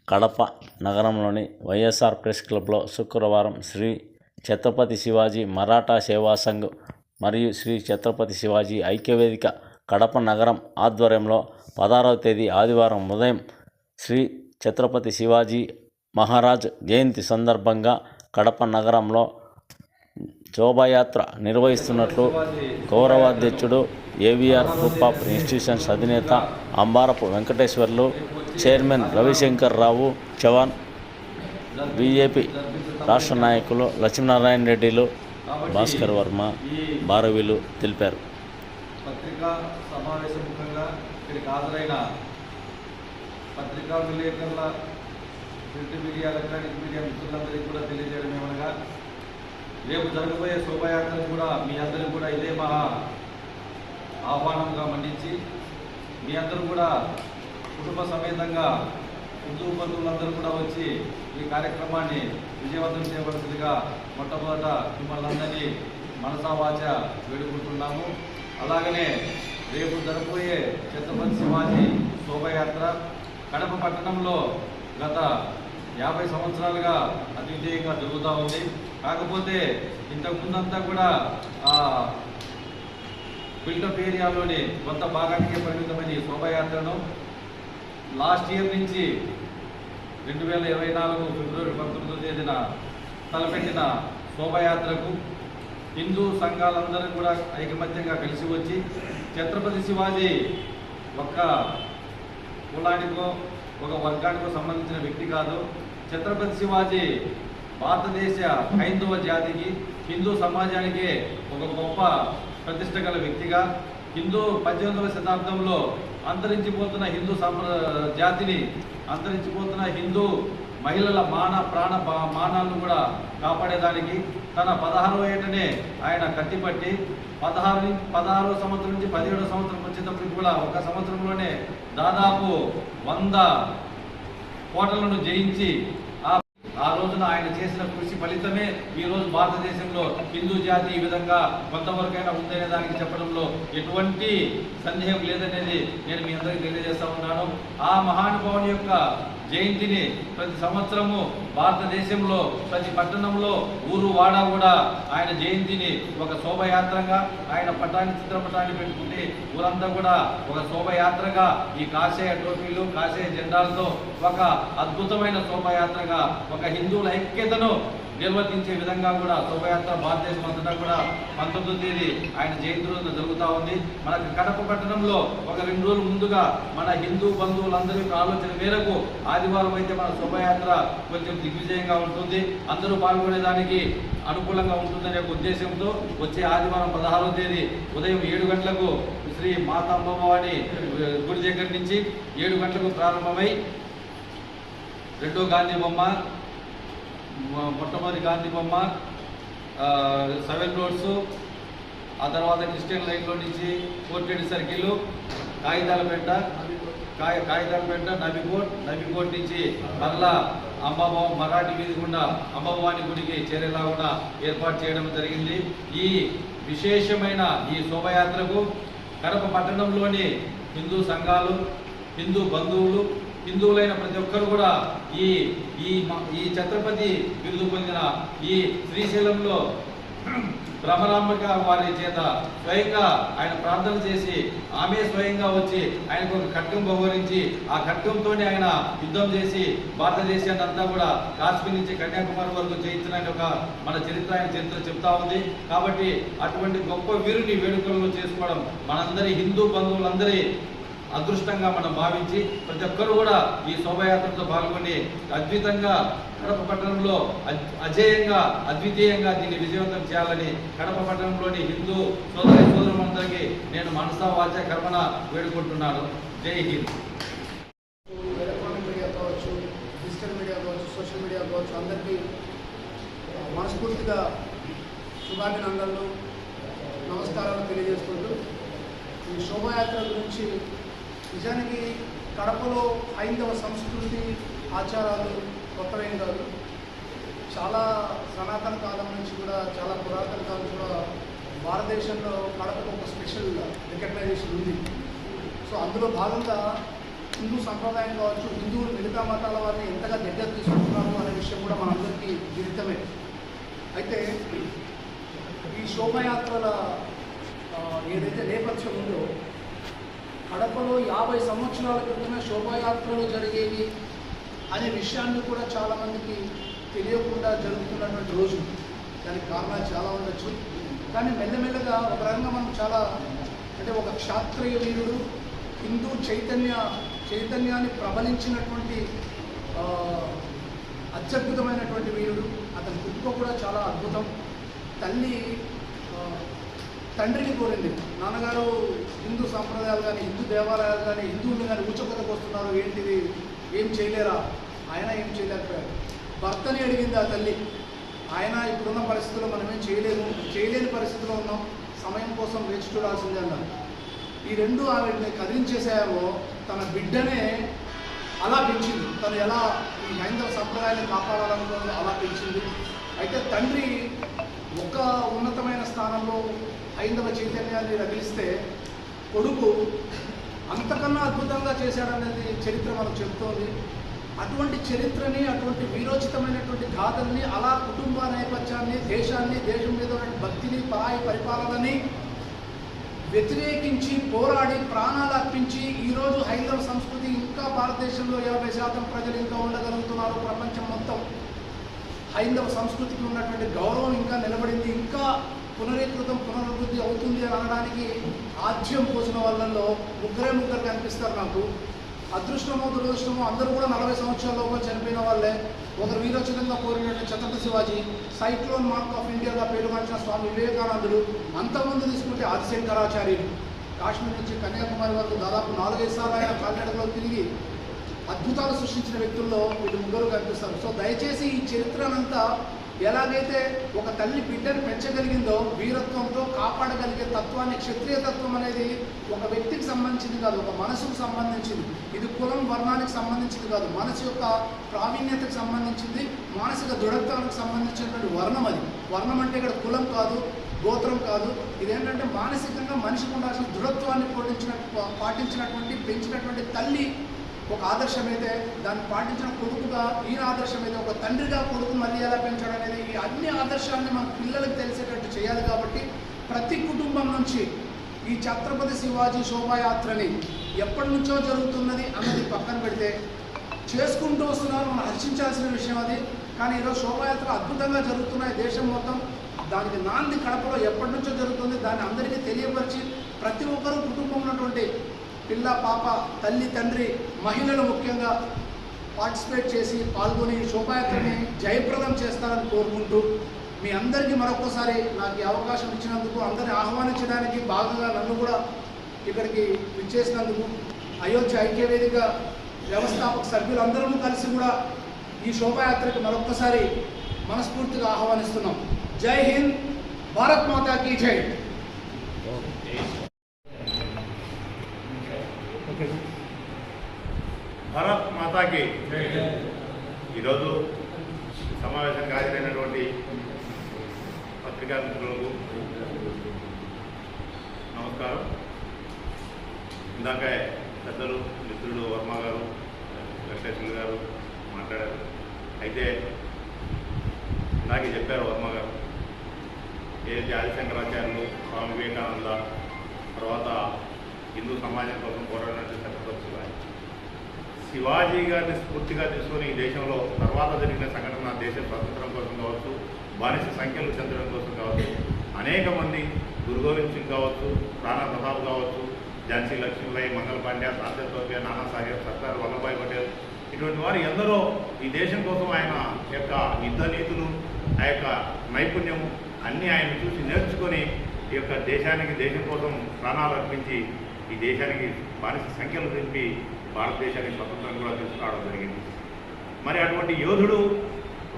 కడప నగరంలోని వైఎస్ఆర్ ప్రెస్ క్లబ్లో శుక్రవారం శ్రీ ఛత్రపతి శివాజీ మరాఠా సేవా సంఘ్ మరియు శ్రీ ఛత్రపతి శివాజీ ఐక్యవేదిక కడప నగరం ఆధ్వర్యంలో 16వ తేదీ ఆదివారం ఉదయం శ్రీ ఛత్రపతి శివాజీ మహారాజ్ జయంతి సందర్భంగా కడప నగరంలో శోభాయాత్ర నిర్వహిస్తున్నట్లు గౌరవాధ్యక్షుడు ఏవిఆర్ గ్రూప్ ఆఫ్ ఇన్స్టిట్యూషన్స్ అధినేత అంబారపు వెంకటేశ్వర్లు, చైర్మన్ రవిశంకర్ రావు చవాన్, బీజేపీ రాష్ట్ర నాయకులు లక్ష్మీనారాయణ రెడ్డిలు, భాస్కర్ వర్మ, భారవీలు తెలిపారు. పత్రికా సమావేశం ముఖ్యంగా ఇక్కడికి హాజరైన పత్రికా విలేకరుల, ప్రింట్ మీడియా, ఎలక్ట్రానిక్ మీడియా మిత్రులందరికీ కూడా తెలియజేయడం ఏమనగా, రేపు జరగబోయే శోభాయాత్రను కూడా మీ అందరూ కూడా ఇదే మహా ఆహ్వానంగా మన్నించి మీ అందరూ కూడా కుటుంబ సమేతంగా హిందూ బంధువులందరూ కూడా వచ్చి ఈ కార్యక్రమాన్ని విజయవంతం చేయవలసిందిగా మొట్టమొదట మిమ్మల్ని అందరినీ మనసా వాచ వేడుకుంటున్నాము. అలాగనే రేపు జరగబోయే ఛత్రపతి శివాజీ శోభాయాత్ర కడప పట్టణంలో గత 50 సంవత్సరాలుగా అద్వితీయంగా జరుగుతూ ఉంది. కాకపోతే ఇంతకుముందంతా కూడా బిల్డప్ ఏరియాలోని కొంత భాగానికి పరిమితమైన ఈ శోభాయాత్రను లాస్ట్ ఇయర్ నుంచి 2024 ఫిబ్రవరి 19వ తేదీన తలపెట్టిన శోభాయాత్రకు హిందూ సంఘాలందరూ కూడా ఐకమత్యంగా కలిసి వచ్చి ఛత్రపతి శివాజీ ఒక్క కులానికో ఒక వర్గానికో సంబంధించిన వ్యక్తి కాదు. ఛత్రపతి శివాజీ భారతదేశ హైందవ జాతికి, హిందూ సమాజానికే ఒక గొప్ప ప్రతిష్ట గల వ్యక్తిగా, హిందూ 18వ శతాబ్దంలో అంతరించిపోతున్న హిందూ జాతిని, అంతరించిపోతున్న హిందూ మహిళల మానాలను కూడా కాపాడేదానికి తన 16వ ఏటనే ఆయన కత్తిపట్టి 16వ సంవత్సరం నుంచి 17వ సంవత్సరం వచ్చేటప్పటికి కూడా ఒక సంవత్సరంలోనే దాదాపు 100 కోటలను జయించి ఆ రోజున ఆయన చేసిన కృషి ఫలితమే ఈరోజు భారతదేశంలో హిందూ జాతి ఈ విధంగా కొంతవరకైనా ఉందనే దానికి చెప్పడంలో ఎటువంటి సందేహం లేదనేది నేను మీ అందరికీ తెలియజేస్తా ఉన్నాను. ఆ మహానుభావుని యొక్క జయంతిని ప్రతి సంవత్సరము భారతదేశంలో ప్రతి పట్టణంలో ఊరు వాడా కూడా ఆయన జయంతిని ఒక శోభయాత్రగా, ఆయన చిత్రపటాన్ని పెట్టుకుంటే ఊరంతా కూడా ఒక శోభయాత్రగా ఈ కాషాయ టోపీలు, కాషాయ జెండాలతో ఒక అద్భుతమైన శోభయాత్రగా ఒక హిందువుల ఐక్యతను నిర్వర్తించే విధంగా కూడా శోభయాత్ర భారతదేశం అంతటా కూడా 19వ తేదీ ఆయన జయంతి రోజున జరుగుతూ ఉంది. మనకు కడప పట్టణంలో ఒక 2 రోజుల ముందుగా మన హిందూ బంధువులందరి యొక్క ఆలోచన మేరకు ఆదివారం అయితే మన శోభయాత్ర కొంచెం దిగ్విజయంగా ఉంటుంది, అందరూ పాల్గొనేదానికి అనుకూలంగా ఉంటుందనే ఉద్దేశంతో వచ్చే ఆదివారం 16వ తేదీ ఉదయం 7 గంటలకు శ్రీ మాతాంబవాణి గుడి దగ్గర నుంచి 7 గంటలకు ప్రారంభమై రెండో గాంధీ బొమ్మ, మొట్టమొదటి గాంధీ బొమ్మ, 7 రోడ్స్, ఆ తర్వాత క్రిస్టియన్ లైన్లో నుంచి కోర్టెడ్ సర్కిల్, కాగితాలపేట, నబికోట్ నుంచి మరలా అంబాభవాని మరాఠీ వీధి గుండా అంబాభవాని గుడికి చేరేలా కూడా ఏర్పాటు చేయడం జరిగింది. ఈ విశేషమైన ఈ శోభయాత్రకు కడప పట్టణంలోని హిందూ సంఘాలు, హిందూ బంధువులు, హిందువులైన ప్రతి ఒక్కరు కూడా ఈ ఈ ఈ ఛత్రపతి బిరుదు పొందిన ఈ శ్రీశైలంలో బ్రహ్మరాంబిక వారి చేత స్వయంగా ఆయన ప్రార్థన చేసి ఆమె స్వయంగా వచ్చి ఆయనకు ఒక ఖడ్గం బహుకరించి ఆ ఖడ్గంతోనే ఆయన యుద్ధం చేసి భారతదేశాన్ని అంతా కూడా కాశ్మీర్ నుంచి కన్యాకుమారి వరకు జయించడానికి ఒక మన చరిత్ర ఆయన చరిత్ర చెప్తా ఉంది. కాబట్టి అటువంటి గొప్ప వీరుని వేడుకలను చేసుకోవడం మనందరి హిందూ బంధువులందరి అదృష్టంగా మనం భావించి ప్రతి ఒక్కరు కూడా ఈ శోభయాత్రతో పాల్గొని అద్భుతంగా కడప పట్టణంలో అజేయంగా, అద్వితీయంగా దీన్ని విజయవంతం చేయాలని కడప పట్టణంలోని హిందూ సోదరులందరికీ నేను మనసా వాచ కర్మన వేడుకుంటున్నాను. జై హింద్. ఎలక్ట్రానిక్ మీడియా కావచ్చు, డిజిటల్ మీడియా కావచ్చు, సోషల్ మీడియా కావచ్చు, అందరికీ మనస్ఫూర్తిగా శుభాభినందనలు, నమస్కారాలు తెలియజేసుకుంటూ ఈ శోభాయాత్ర గురించి నిజానికి కడపలో హైందవ సంస్కృతి, ఆచారాలు కొత్తవేం కాదు. చాలా సనాతన కాలం నుంచి కూడా, చాలా పురాతన కాలం కూడా భారతదేశంలో కడపకు ఒక స్పెషల్ రికగ్నైజేషన్ ఉంది. సో అందులో భాగంగా హిందూ సంప్రదాయం కావచ్చు, హిందువులు మిగతా మతాల వారిని ఎంతగా దగ్గర తీసుకుంటున్నారు అనే విషయం కూడా మనందరికీ విదితమే. అయితే ఈ శోభయాత్రల ఏదైతే నేపథ్యం ఉందో, కడపలో 50 సంవత్సరాల క్రితమే శోభాయాత్రలు జరిగేవి అనే విషయాన్ని కూడా చాలామందికి తెలియకుండా జరుగుతున్నటువంటి రోజు. దానికి కారణాలు చాలా ఉండొచ్చు, కానీ మెల్లమెల్లగా ఒక రకంగా మనం చాలా అంటే ఒక క్షాత్రియ వీరుడు, హిందూ చైతన్యాన్ని ప్రబలించినటువంటి అత్యద్భుతమైనటువంటి వీరుడు. అతని పుట్టుక కూడా చాలా అద్భుతం. తల్లి తండ్రిని కోరింది, నాన్నగారు హిందూ సాంప్రదాయాలు కానీ, హిందూ దేవాలయాలు కానీ, హిందువులు కానీ ఊచకొతకు వస్తున్నారు, ఏంటిది, ఏం చేయలేరా? ఆయన ఏం చేయలేకపోయారు. భర్తని అడిగింది ఆ తల్లి, ఆయన ఇప్పుడున్న పరిస్థితుల్లో మనమేం చేయలేని పరిస్థితిలో ఉన్నాం, సమయం కోసం వేచి చూడాల్సిందే అన్నారు. ఈ రెండు ఆవిడని కదిలించేసామో తన బిడ్డనే అలా పెంచింది. తను ఎలా ఈ హైందవ సంప్రదాయాన్ని కాపాడాలనుకుందో అలా పెంచింది. అయితే తండ్రి ఒక ఉన్నతమైన స్థానంలో హైందవ చైతన్యాన్ని రగిలిస్తే కొడుకు అంతకన్నా అద్భుతంగా చేశాడనేది చరిత్ర మనకు చెబుతోంది. అటువంటి చరిత్రని, అటువంటి వీరోచితమైనటువంటి గాథల్ని, అలా కుటుంబ నేపథ్యాన్ని, దేశాన్ని, దేశం మీద ఉన్న భక్తిని, పరాయి పరిపాలనని వ్యతిరేకించి పోరాడి ప్రాణాలు అర్పించి ఈరోజు హైందవ సంస్కృతి ఇంకా భారతదేశంలో 50% ప్రజలు ఇంకా ఉండగలుగుతున్నారు. ప్రపంచం మొత్తం హైందవ సంస్కృతికి ఉన్నటువంటి గౌరవం ఇంకా నిలబడింది, ఇంకా పునరుద్ధృతి అవుతుంది అని అనడానికి ఆద్యం పోసిన వాళ్ళల్లో ముగ్గురు కనిపిస్తారు నాకు. అదృష్టమో దురదృష్టమో అందరూ కూడా 40 సంవత్సరాల చనిపోయిన వాళ్ళే. ఒకరు వీరోచితంగా కోరినట్టు Chhatrapati Shivaji, cyclone monk of ఇండియాగా పేరుగాంచిన స్వామి వివేకానందుడు, అంతకుముందు తీసుకుంటే ఆదిశంకరాచార్యులు, కాశ్మీర్ నుంచి కన్యాకుమారి వరకు దాదాపు 4-5 సార్లు ఆయన కాలినడకలో తిరిగి అద్భుతాలు సృష్టించిన వ్యక్తుల్లో వీళ్ళు ముగ్గురు కనిపిస్తారు. సో దయచేసి ఈ చరిత్రనంతా ఎలాగైతే ఒక తల్లి బిడ్డను పెంచగలిగిందో వీరత్వంతో కాపాడగలిగే తత్వాన్ని, క్షత్రియ తత్వం అనేది ఒక వ్యక్తికి సంబంధించింది కాదు, ఒక మనసుకు సంబంధించింది. ఇది కులం వర్ణానికి సంబంధించింది కాదు, మనసు యొక్క ప్రావీణ్యతకు సంబంధించింది, మానసిక దృఢత్వానికి సంబంధించినటువంటి వర్ణం. అది వర్ణం అంటే ఇక్కడ కులం కాదు, గోత్రం కాదు. ఇదేంటంటే మానసికంగా మనిషికి ఉండాల్సిన దృఢత్వాన్ని పాటించినటువంటి పెంచినటువంటి తల్లి ఒక ఆదర్శమైతే, దాన్ని పాటించిన కొడుకుగా ఈయన ఆదర్శమైతే, ఒక తండ్రిగా కొడుకు మళ్ళీ ఎలా పెంచడం అనేది, ఈ అన్ని ఆదర్శాన్ని మన పిల్లలకు తెలిసేటట్టు చేయాలి. కాబట్టి ప్రతి కుటుంబం నుంచి ఈ ఛత్రపతి శివాజీ శోభాయాత్రని ఎప్పటి నుంచో జరుగుతున్నది అన్నది పక్కన పెడితే చేసుకుంటూ వస్తున్నారు, మనం హర్షించాల్సిన విషయం అది. కానీ ఈరోజు శోభాయాత్ర అద్భుతంగా జరుగుతున్నాయి దేశం మొత్తం. దానికి నాంది కడపలో ఎప్పటి నుంచో జరుగుతుంది. దాన్ని అందరికీ తెలియపరిచి ప్రతి ఒక్కరూ కుటుంబంలో ఉన్నటువంటి పిల్ల, పాప, తల్లి, తండ్రి, మహిళలు ముఖ్యంగా పార్టిసిపేట్ చేసి పాల్గొని శోభాయాత్రని జయప్రదం చేస్తారని కోరుకుంటూ, మీ అందరికీ మరొకసారి నాకు ఈ అవకాశం ఇచ్చినందుకు, అందరిని ఆహ్వానించడానికి, భాగంగా నన్ను కూడా ఇక్కడికి విచ్చేసినందుకు, అయోధ్య ఐక్యవేదిక వ్యవస్థాపక సభ్యులందరూ కలిసి కూడా ఈ శోభాయాత్రకి మరొకసారి మనస్ఫూర్తిగా ఆహ్వానిస్తున్నాం. జై హింద్, భారత్ మాతా కీ జై. భారత్ మాతాకి ఈరోజు సమావేశానికి హాజరైనటువంటి పత్రికా మిత్రులకు నమస్కారం. ఇందాక పెద్దలు మిత్రుడు వర్మ గారు, వెంకటేశ్వర గారు మాట్లాడారు. అయితే ఇందాకే చెప్పారు వర్మ గారు, ఏదైతే ఆదిశంకరాచార్యులు, స్వామి వివేకానంద, తర్వాత హిందూ సమాజం కోసం పోరాడినట్టు ఛత్రపతి శివాజీ గారిని స్ఫూర్తిగా తీసుకొని ఈ దేశంలో తర్వాత జరిగిన సంఘటన, దేశ స్వాతంత్రం కోసం కావచ్చు, బానిస సంఖ్యలు చెందడం కోసం కావచ్చు, అనేక మంది, గురు గోవింద్ సింగ్ కావచ్చు, రాణా ప్రతాప్ కావచ్చు, ఝాన్సీ లక్ష్మీబాయి, మంగళ పాండ్య, తాత్య తోప్య, నానా సాహెబ్, సర్దార్ వల్లభాయ్ పటేల్, ఇటువంటి వారు ఎందరో ఈ దేశం కోసం ఆయన యొక్క యుద్ధ నీతులు, ఆ యొక్క నైపుణ్యము అన్నీ ఆయన చూసి నేర్చుకొని ఈ యొక్క దేశానికి, దేశం కోసం ప్రాణాలు అర్పించి ఈ దేశానికి బానిస సంఖ్యలు దింపి భారతదేశానికి స్వతంత్రం కూడా తీసుకురావడం జరిగింది. మరి అటువంటి యోధుడు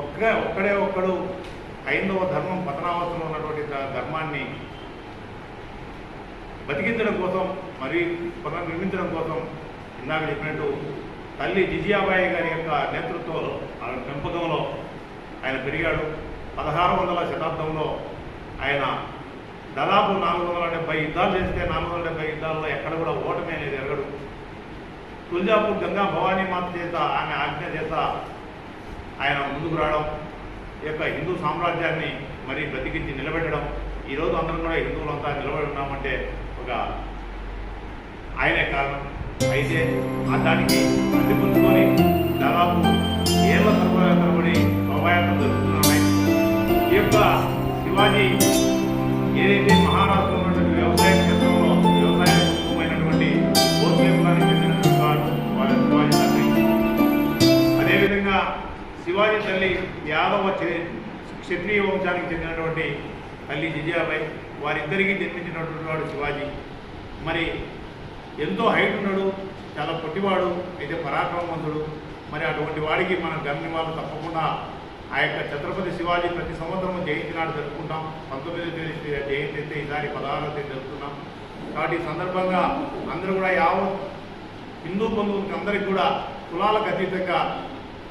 ఒక్కడు హైందవ ధర్మం పతనావస్థలో ఉన్నటువంటి ధర్మాన్ని బతికించడం కోసం, మరి పునర్నిర్మించడం కోసం ఇందాక చెప్పినట్టు తల్లి జిజియాబాయి గారి యొక్క నేతృత్వంలో, ఆయన పెంపకంలో ఆయన పెరిగాడు. 1600వ శతాబ్దంలో ఆయన దాదాపు 470 యుద్ధాలు చేస్తే 470 యుద్ధాల్లో ఎక్కడ కూడా ఓటమి అనేది ఎరగడు. తుల్జాపూర్ గంగా భవానీ మాత చేత ఆమె ఆజ్ఞ చేత ఆయన ముందుకు రావడం, ఈ యొక్క హిందూ సామ్రాజ్యాన్ని మరి బ్రతికించి నిలబెట్టడం, ఈరోజు అందరం కూడా హిందువులంతా నిలబడి ఉన్నామంటే ఒక ఆయనే కారణం. అయితే దానికి అందిపుచ్చుకొని దాదాపు ఏళ్ల తరబడి శోభాయాత్ర జరుగుతున్నాయి. ఈ యొక్క శివాజీ ఏదైతే మహారాష్ట్రలో ఉన్నటువంటి వ్యవసాయ క్షేత్రంలో వ్యవసాయ కుటుంబమైనటువంటి భోస్లే కులానికి చెందినటువంటి వాడు వాళ్ళ శివాజీ తండ్రి. అదేవిధంగా శివాజీ తల్లి యాదవ క్షత్రియ వంశానికి చెందినటువంటి తల్లి జిజియాబాయి, వారిద్దరికీ జన్మించినటువంటి వాడు శివాజీ. మరి ఎంతో హైట్ ఉన్నాడు, చాలా పొట్టివాడు, అయితే పరాక్రమవంతుడు. మరి అటువంటి వాడికి మనం గమ్యవాళ్ళు తప్పకుండా ఆ యొక్క ఛత్రపతి శివాజీ ప్రతి సంవత్సరం జయంతి నాడు జరుపుకుంటాం. 19వ తేదీ జయంతి అయితే ఈసారి 16వ తేదీ జరుపుతున్నాం. కాబట్టి ఈ సందర్భంగా అందరూ కూడా యావత్ హిందూ బంధువులకి అందరికీ కూడా కులాలకు అతీతంగా,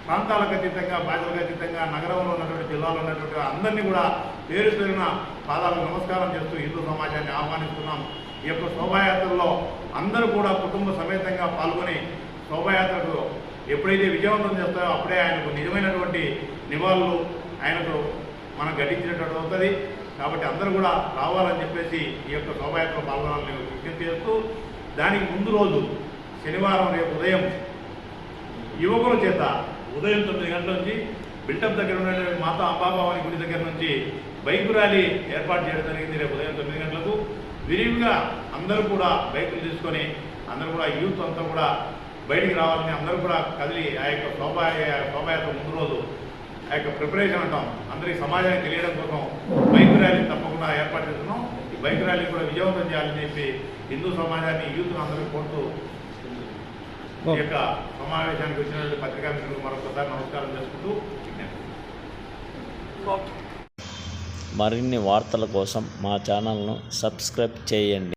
ప్రాంతాలకు అతీతంగా, భాషలకు అతీతంగా, నగరంలో ఉన్నటువంటి జిల్లాలో ఉన్నటువంటి అందరినీ కూడా పేరు పేరున పాదాలకు నమస్కారం చేస్తూ హిందూ సమాజాన్ని ఆహ్వానిస్తున్నాం. ఈ యొక్క శోభాయాత్రలో అందరూ కూడా కుటుంబ సమేతంగా పాల్గొని శోభాయాత్రకు ఎప్పుడైతే విజయవంతం చేస్తారో అప్పుడే ఆయనకు నిజమైనటువంటి నివాళులు ఆయనకు మనం ఘటించినటువంటి అవుతుంది. కాబట్టి అందరూ కూడా రావాలని చెప్పేసి ఈ యొక్క శోభాయాత్రలో పాల్గొనాలని విజ్ఞప్తి చేస్తూ, దానికి ముందు రోజు శనివారం రేపు ఉదయం యువకుల చేత ఉదయం 9 గంటల నుంచి బిల్టప్ దగ్గర ఉన్నటువంటి మాతా అంబాభవాని గుడి దగ్గర నుంచి బైక్ ర్యాలీ ఏర్పాటు చేయడం జరిగింది. రేపు ఉదయం 9 గంటలకు విరివిగా అందరూ కూడా బైకులు తీసుకొని అందరూ కూడా యూత్ అంతా కూడా బయటికి రావాలని అందరూ కూడా కదిలి ఆ యొక్క శోభాయాత్ర ముందు రోజు ఆ యొక్క ప్రిపరేషన్ అంటాం అందరికీ సమాజానికి తెలియడం కోసం బైక్ ర్యాలీ తప్పకుండా ఏర్పాటు చేస్తున్నాం. ఈ బైక్ ర్యాలీ కూడా విజయవంతం చేయాలని చెప్పి హిందూ సమాజాన్ని యూత్ను అందరికీ కోరుతూ ఈ యొక్క సమావేశానికి వచ్చినటువంటి పత్రికా మిత్రులకు మరొకసారి నమస్కారం చేసుకుంటూ మరిన్ని వార్తల కోసం మా ఛానల్ను సబ్స్క్రైబ్ చేయండి.